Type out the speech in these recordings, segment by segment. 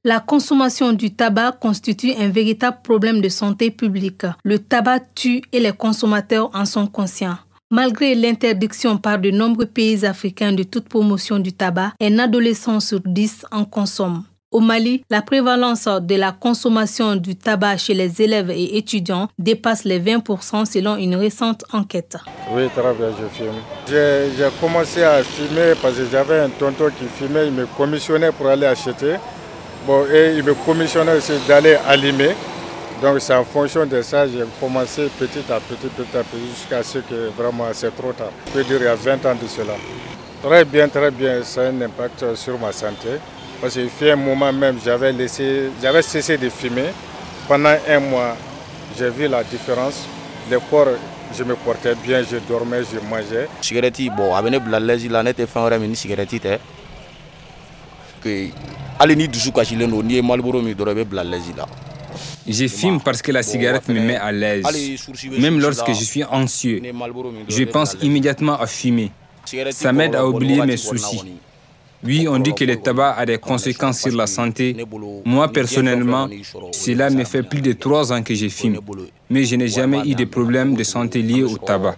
La consommation du tabac constitue un véritable problème de santé publique. Le tabac tue et les consommateurs en sont conscients. Malgré l'interdiction par de nombreux pays africains de toute promotion du tabac, un adolescent sur 10 en consomme. Au Mali, la prévalence de la consommation du tabac chez les élèves et étudiants dépasse les 20% selon une récente enquête. Oui, très bien, je fume. J'ai commencé à fumer parce que j'avais un tonton qui fumait, il me commissionnait pour aller acheter. Bon, et il me commissionnait aussi d'aller allumer. Donc c'est en fonction de ça, j'ai commencé petit à petit, jusqu'à ce que vraiment c'est trop tard. Je peux dire il y a 20 ans de cela. Très bien, ça a un impact sur ma santé. Parce qu'il fait un moment même, j'avais cessé de fumer. Pendant un mois, j'ai vu la différence. Le corps, je me portais bien, je dormais, je mangeais. Cigarette, bon, avec la nette fin une cigarette, que allez ni du soukachileno ni Malboro mi dorebe blalési là. Je fume parce que la cigarette me met à l'aise. Même lorsque je suis anxieux, je pense immédiatement à fumer. Ça m'aide à oublier mes soucis. Oui, on dit que le tabac a des conséquences sur la santé. Moi, personnellement, cela me fait plus de 3 ans que je fume. Mais je n'ai jamais eu de problème de santé lié au tabac.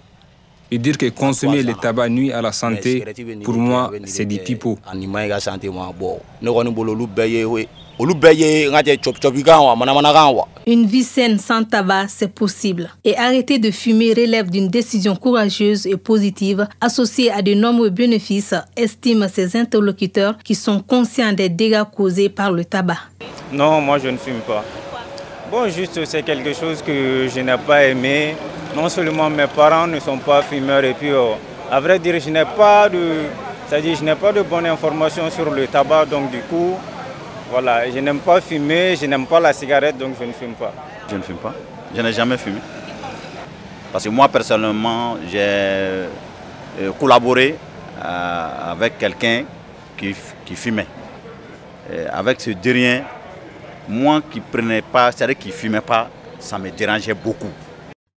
Et dire que consommer le tabac nuit à la santé, pour moi, c'est du pipeau. Une vie saine sans tabac, c'est possible. Et arrêter de fumer relève d'une décision courageuse et positive associée à de nombreux bénéfices, estiment ses interlocuteurs qui sont conscients des dégâts causés par le tabac. Non, moi je ne fume pas. Bon, juste c'est quelque chose que je n'ai pas aimé. Non seulement mes parents ne sont pas fumeurs et puis à vrai dire je n'ai pas de bonne information sur le tabac, donc du coup voilà, je n'aime pas fumer, je n'aime pas la cigarette, donc je ne fume pas. Je ne fume pas, je n'ai jamais fumé. Parce que moi personnellement j'ai collaboré avec quelqu'un qui fumait. Et avec ce dérien, moi qui prenais pas, c'est-à-dire qui fumait pas, ça me dérangeait beaucoup.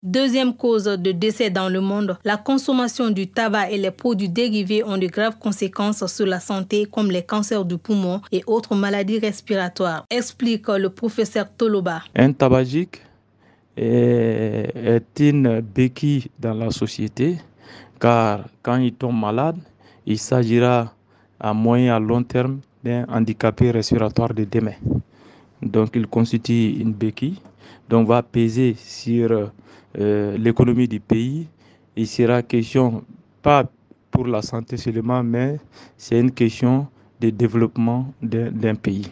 Deuxième cause de décès dans le monde, la consommation du tabac et les produits dérivés ont de graves conséquences sur la santé comme les cancers du poumon et autres maladies respiratoires, explique le professeur Toloba. Un tabagique est une béquille dans la société car quand il tombe malade, il s'agira à moyen et à long terme d'un handicapé respiratoire de demain. Donc il constitue une béquille, donc va peser sur l'économie du pays. Il sera question, pas pour la santé seulement, mais c'est une question de développement d'un pays.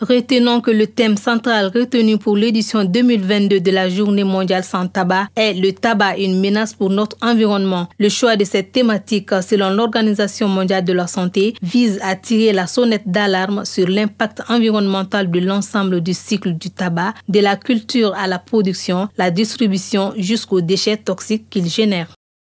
Retenons que le thème central retenu pour l'édition 2022 de la Journée mondiale sans tabac est le tabac, une menace pour notre environnement. Le choix de cette thématique, selon l'Organisation mondiale de la santé, vise à tirer la sonnette d'alarme sur l'impact environnemental de l'ensemble du cycle du tabac, de la culture à la production, la distribution jusqu'aux déchets toxiques qu'il génère.